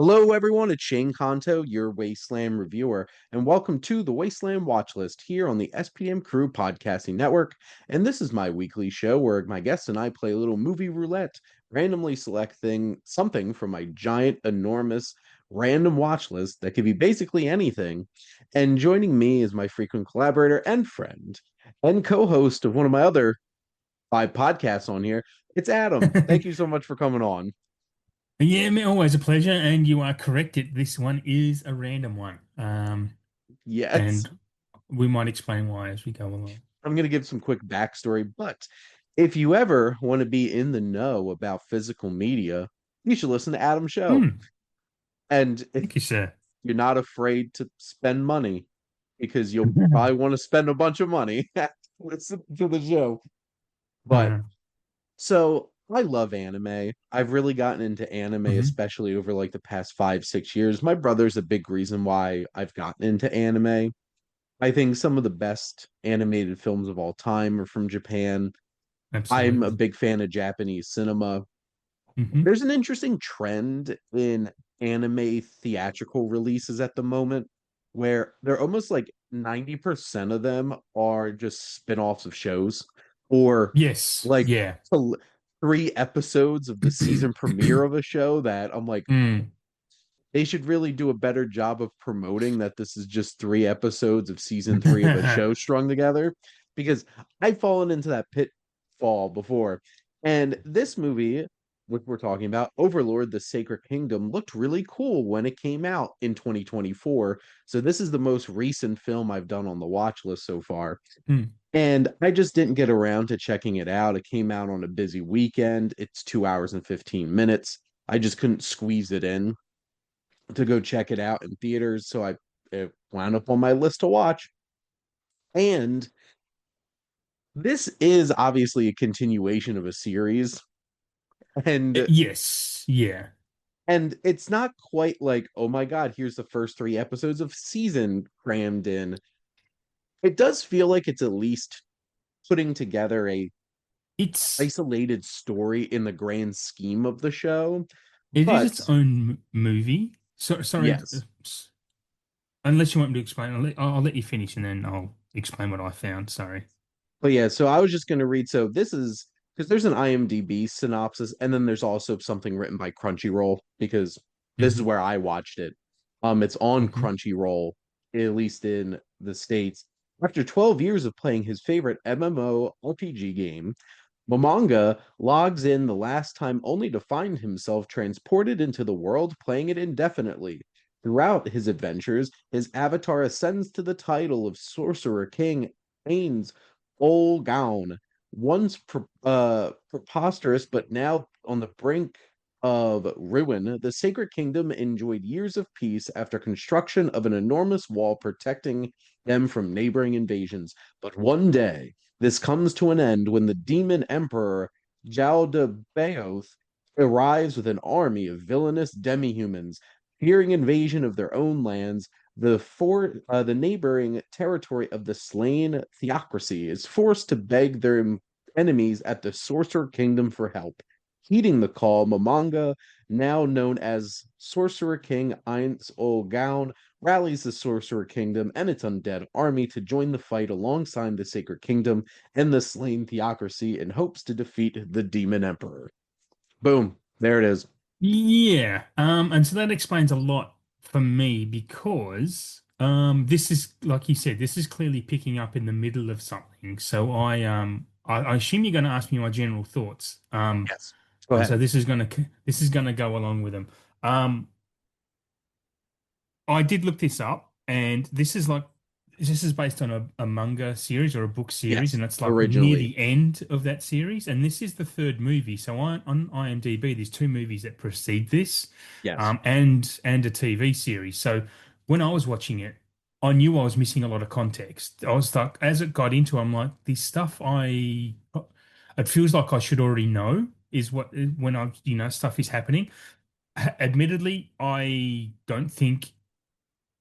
Hello, everyone. It's Shane Kanto, your Wasteland reviewer, and welcome to the Wasteland Watchlist here on the SPM Crew Podcasting Network. And this is my weekly show where my guests and I play a little movie roulette, randomly selecting something from my giant, enormous, random watch list that could be basically anything. And joining me is my frequent collaborator and friend and co-host of one of my other five podcasts on here. It's Adam. Thank you so much for coming on. Yeah, man, always a pleasure. And you are correct. This one is a random one. Yes. And we might explain why as we go along. I'm going to give some quick backstory, but if you ever want to be in the know about physical media, you should listen to Adam's show. Hmm. And if Thank you, sir. you're not afraid to spend money, because you'll probably want to spend a bunch of money, listen to the show. But Uh, so I love anime. I've really gotten into anime, mhm. especially over like the past 5, 6 years. My brother's a big reason why I've gotten into anime. I think some of the best animated films of all time are from Japan. I'm a Absolutely. big fan of Japanese cinema. Hmm. There's an interesting trend in anime theatrical releases at the moment where they're almost like 90% of them are just spin-offs of shows or Yes. like Yeah. 3 episodes of the season premiere of a show that I'm like, Mm. they should really do a better job of promoting that this is just 3 episodes of season 3 of a show strung together because I've fallen into that pitfall before. And this movie, which we're talking about, Overlord, the Sacred Kingdom, looked really cool when it came out in 2024. So this is the most recent film I've done on the watch list so far. Mm. And I just didn't get around to checking it out. It came out on a busy weekend. It's 2 hours and 15 minutes. I just couldn't squeeze it in to go check it out in theaters. So it wound up on my list to watch. And this is obviously a continuation of a series. And Yes. Yeah. it's not quite like, oh my God, here's the first 3 episodes of season crammed in. It does feel like it's at least putting together a It's isolated story in the grand scheme of the show. it is But its own movie. So sorry, yes, unless you want me to explain, I'll let you finish and then I'll explain what I found. Sorry. but yeah, so I was just going to read. So this is because there's an IMDb synopsis, and then there's also something written by Crunchyroll because this is Hmm. where I watched it. It's on Hmm. Crunchyroll, at least in the States. After 12 years of playing his favorite MMO RPG game, Momanga logs in the last time only to find himself transported into the world playing it indefinitely. Throughout his adventures, his avatar ascends to the title of Sorcerer King Ains Ol Gown, once preposterous but now on the brink of ruin. The Sacred Kingdom enjoyed years of peace after construction of an enormous wall protecting them from neighboring invasions. But one day, this comes to an end when the demon emperor Zhao de Baoth arrives with an army of villainous demi-humans. Fearing invasion of their own lands, the neighboring territory of the slain theocracy is forced to beg their enemies at the Sorcerer Kingdom for help. Heeding the call, Mamanga, now known as Sorcerer King Ainz Ol Gaon, rallies the Sorcerer Kingdom and its undead army to join the fight alongside the Sacred Kingdom and the slain theocracy in hopes to defeat the Demon Emperor. Boom. There it is. Yeah, and so that explains a lot for me because this is like you said, this is clearly picking up in the middle of something. So I assume you're going to ask me my general thoughts. Yes. Go And so ahead. this is gonna go along with them. Um, I did look this up, and this is based on a manga series or a book series, Yes. and it's like near Originally. the end of that series. And this is the third movie. So on IMDb, there's two movies that precede this, Yes. and a TV series. So when I was watching it, I knew I was missing a lot of context. I was like, as it got into, I'm like, this stuff it feels like I should already know is what when stuff is happening. Admittedly, I don't think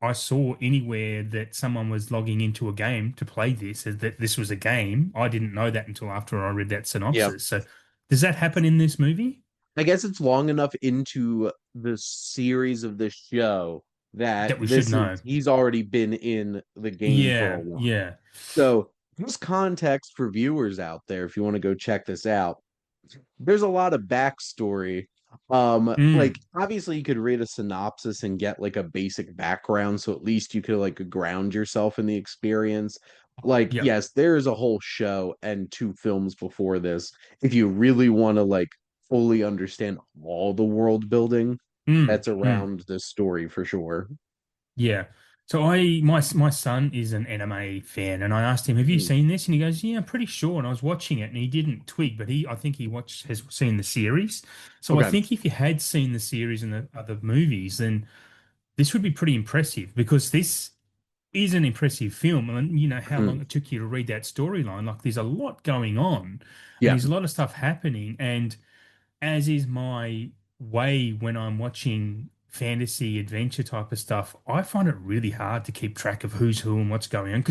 I saw anywhere that someone was logging into a game to play this, that this was a game. I didn't know that until after I read that Yeah. synopsis. So, does that happen in this movie? I guess it's long enough into the series of the show that that we should this is know. he's already been in the game for a Yeah, while. yeah. So, just context for viewers out there, if you want to go check this out, there's a lot of backstory. Like Mm, obviously you could read a synopsis and get like a basic background, so at least you could like ground yourself in the experience. Like, yep. yes, there is a whole show and two films before this. If you really want to like fully understand all the world building Mm, that's mm. around this story for sure. Yeah. So my son is an anime fan, and I asked him, "Have you Mm, seen this?" And he goes, "Yeah, I'm pretty sure." And I was watching it, and he didn't twig, but I think he watched has seen the series. So I okay. think if you had seen the series and the other movies, then this would be pretty impressive because this is an impressive film. And you know how long Mhm. it took you to read that storyline. Like there's a lot going on, and Yeah. there's a lot of stuff happening, and as is my way when I'm watching fantasy adventure type of stuff, I find it really hard to keep track of who's who and what's going on.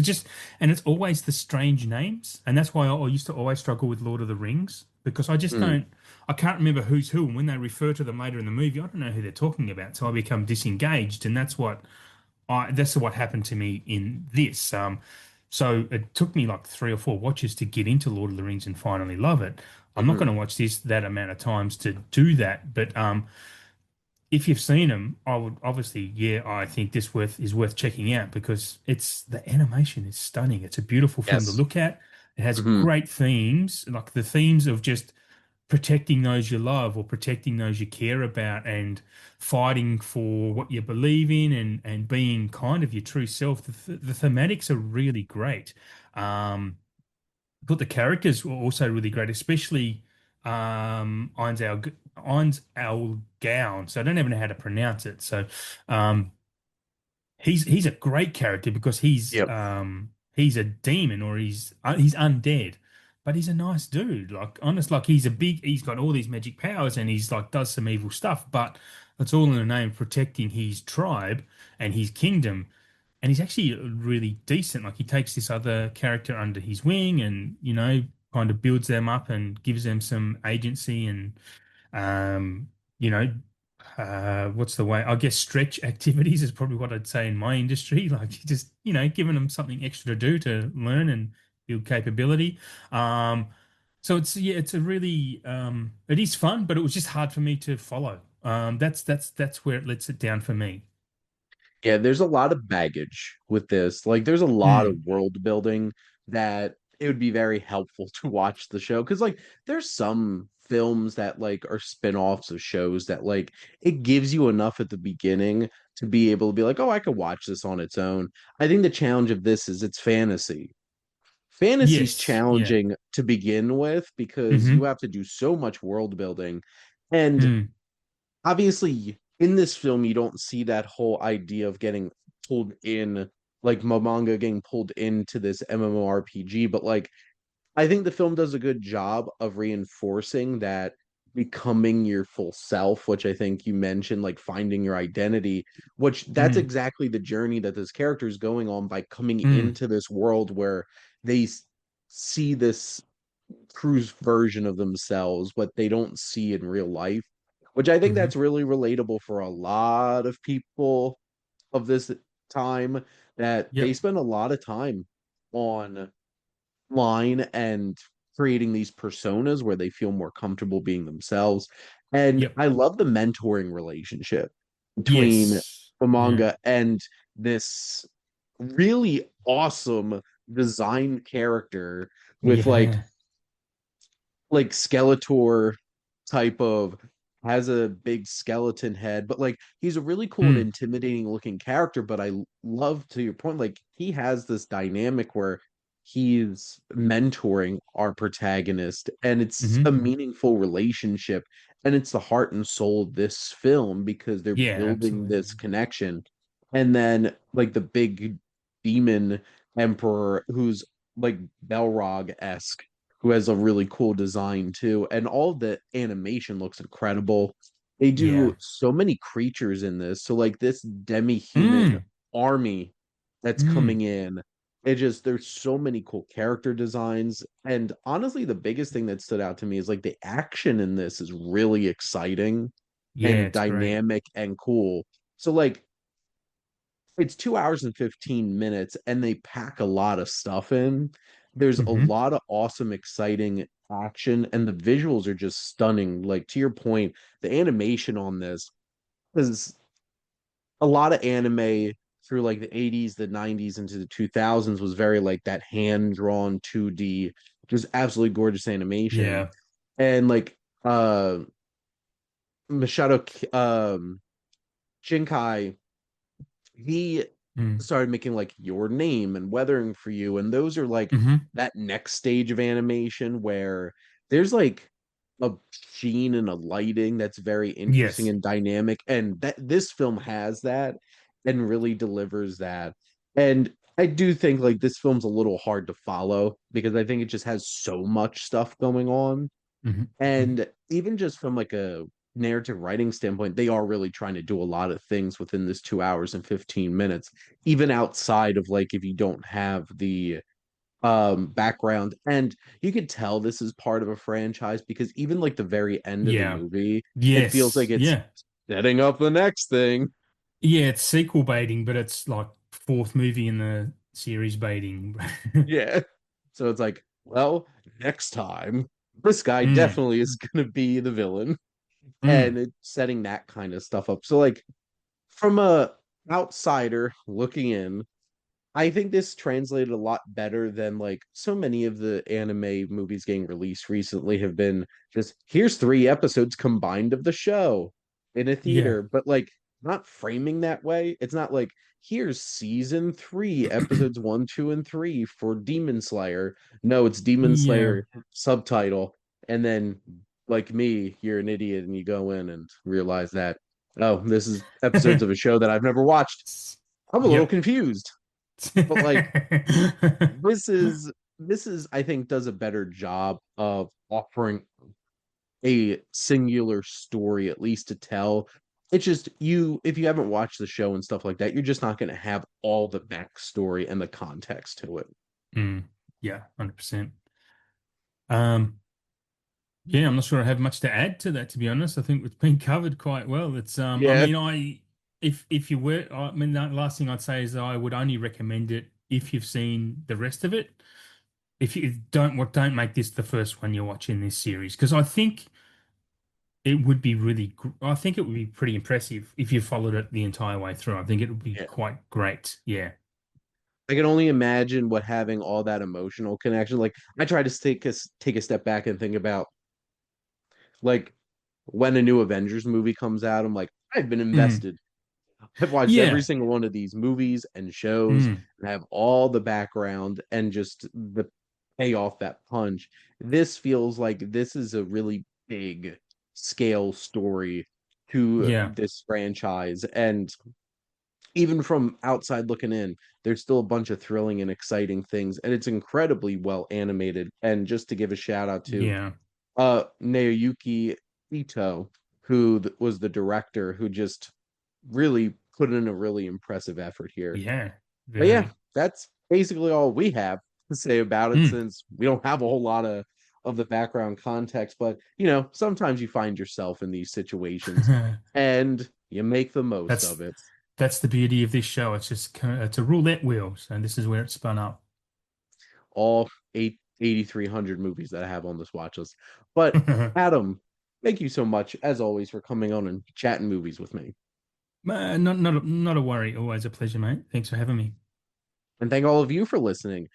And it's always the strange names. And that's why I used to always struggle with Lord of the Rings because Mm. I can't remember who's who. And when they refer to them later in the movie, I don't know who they're talking about. So I become disengaged. And that's what happened to me in this. So it took me like 3 or 4 watches to get into Lord of the Rings and finally love it. I'm not going Mhm. to watch this that amount of times to do that, but if you've seen them, I would obviously, yeah, I think this worth is worth checking out because it's the animation is stunning. It's a beautiful film to Yes. look at. It has Mhm. great themes, like the themes of just protecting those you love or protecting those you care about and fighting for what you believe in and being kind of your true self. The thematics are really great. I thought the characters were also really great, especially Ainz Al Gown. So I don't even know how to pronounce it. So um, he's a great character because Yep. he's a demon or he's undead, but he's a nice dude. Like honest, like he's got all these magic powers and he's like does some evil stuff, but it's all in the name of protecting his tribe and his kingdom. And he's actually really decent. Like he takes this other character under his wing and kind of builds them up and gives them some agency and um, you know, what's the way? I guess stretch activities is probably what I'd say in my industry. Like just, giving them something extra to do to learn and build capability. Um, so it's a really, it is fun, but it was just hard for me to follow. That's where it lets it down for me. Yeah, there's a lot of baggage with this. Like, there's a lot of Mm, world building that it would be very helpful to watch the show. Because, like, there's some films that, like, are spin-offs of shows that, like, it gives you enough at the beginning to be able to be like, oh, I could watch this on its own. I think the challenge of this is it's fantasy. Fantasy's yes. Yeah. challenging to begin with because you Mm-hmm. have to do so much world building. And Mm, obviously in this film you don't see that whole idea of getting pulled in like Momonga getting pulled into this MMORPG, but like I think the film does a good job of reinforcing that becoming your full self, which I think you mentioned, like finding your identity, which that's mm, exactly the journey that this character is going on by coming mm, into this world where they see this cruise version of themselves, but they don't see in real life, which I think mm-hmm. that's really relatable for a lot of people of this time that they Yep. spend a lot of time online and creating these personas where they feel more comfortable being themselves. And Yep. I love the mentoring relationship between Yes. the Yeah. manga and this really awesome design character with Yeah. like Skeletor type of has a big skeleton head, but like he's a really cool and Mm, intimidating looking character. But I love to your point, like he has this dynamic where he's mentoring our protagonist, and it's a mm-hmm. meaningful relationship, and it's the heart and soul of this film because they're Yeah, building this absolutely. connection. And then like the big demon emperor who's like Belrog-esque who has a really cool design too. And all the animation looks incredible. They do Yeah. so many creatures in this. So like this demi-human Mm, army that's mm, coming in. it just there's so many cool character designs. And honestly, the biggest thing that stood out to me is like the action in this is really exciting Yeah, and it's great. dynamic and cool. So like it's 2 hours and 15 minutes and they pack a lot of stuff in. There's a Hmm. lot of awesome, exciting action, and the visuals are just stunning. Like to your point, the animation on this is a lot of anime through like the 80s, the 90s into the 2000s was very like that hand-drawn 2D, just absolutely gorgeous animation. Yeah. And like Masato Shinkai, he Mm. started making like Your Name and Weathering for You, and those are like Hmm. that next stage of animation where there's like a sheen and a lighting that's very interesting Yes. and dynamic, and that this film has that and really delivers that. And I do think like this film's a little hard to follow because I think it just has so much stuff going on, Hmm. Hmm. and even just from like a narrative writing standpoint, they are really trying to do a lot of things within this 2 hours and 15 minutes, even outside of like if you don't have the background. And you could tell this is part of a franchise because even like the very end of the Yeah. movie, it feels like Yes. it's Yeah. setting up the next thing. Yeah, it's sequel baiting, but it's like fourth movie in the series baiting. Yeah. So it's like, well, next time, this guy Mm. definitely is going to be the villain, Mm. and it's setting that kind of stuff up. So like from a outsider looking in, I think this translated a lot better than like so many of the anime movies getting released recently have been just here's 3 episodes combined of the show in a Yeah. theater, but like not framing that way. It's not like here's season 3, episodes 1, 2, and 3 for Demon Slayer. No, it's Demon Yeah. Slayer subtitle. And then like me, you're an idiot and you go in and realize that, oh, this is episodes of a show that I've never watched. I'm a little Yep. confused. But like this is I think does a better job of offering a singular story at least to tell. It's just you if you haven't watched the show and stuff like that, you're just not going to have all the backstory and the context to it. Mm. Yeah, 100%. Um, yeah, I'm not sure I have much to add to that, to be honest. I think it's been covered quite well. It's I Yeah, mean, if you were I mean the last thing I'd say is that I would only recommend it if you've seen the rest of it. If you don't make this the first one you're watching this series, because I think it would be I think it would be pretty impressive if you followed it the entire way through. I think it would be yeah. quite great. Yeah. I can only imagine what having all that emotional connection. Like I try to take a step back and think about like when a new Avengers movie comes out, I'm like, I've been Mm. invested. I've watched every Yeah. single one of these movies and shows Mm. and have all the background and just the payoff that punch. This feels like this is a really big scale story to Yeah. this franchise. And even from outside looking in, there's still a bunch of thrilling and exciting things. And it's incredibly well animated. And just to give a shout out to Yeah. Naoyuki Ito, who was the director, who just really put in a really impressive effort here. Yeah. But yeah, Very. that's basically all we have to say about it Mm. since we don't have a whole lot of the background context. But you know, sometimes you find yourself in these situations and you make the most of That's it. that's the beauty of this show. It's just it's a roulette wheel, and this is where it spun up. All 8,300 movies that I have on this watch list. But Adam, thank you so much as always for coming on and chatting movies with me. Not a worry. Always a pleasure, mate. Thanks for having me. And thank all of you for listening.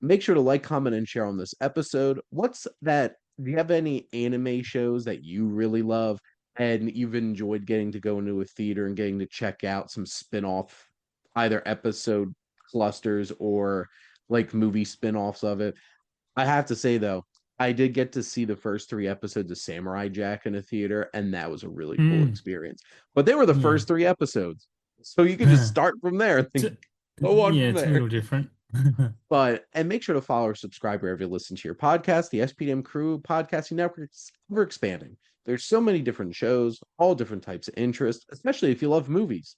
Make sure to like, comment, and share on this episode. What's that? Do you have any anime shows that you really love and you've enjoyed getting to go into a theater and getting to check out some spin-off either episode clusters or like movie spin-offs of it? I have to say though, I did get to see the first 3 episodes of Samurai Jack in a theater, and that was a really cool Mm. experience. But they were the Yeah. first 3 episodes. So you can just start from there and It's then a- go on yeah, from it's a there. little different. But and make sure to follow or subscribe wherever you listen to your podcast. The SPDM Crew Podcasting Network is ever expanding. There's so many different shows, all different types of interest, especially if you love movies.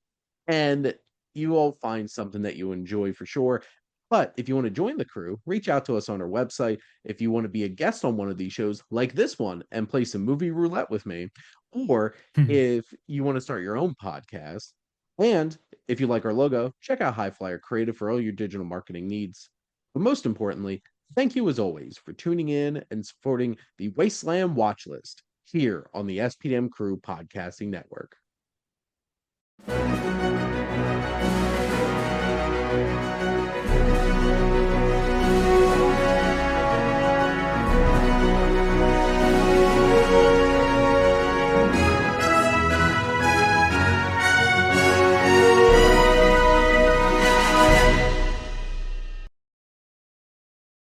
And you will find something that you enjoy for sure. But if you want to join the crew, reach out to us on our website. If you want to be a guest on one of these shows, like this one, and play some movie roulette with me, or Hmm. if you want to start your own podcast, and if you like our logo, check out High Flyer Creative for all your digital marketing needs. But most importantly, thank you as always for tuning in and supporting the Wasteland Watchlist here on the SPDM Crew Podcasting Network.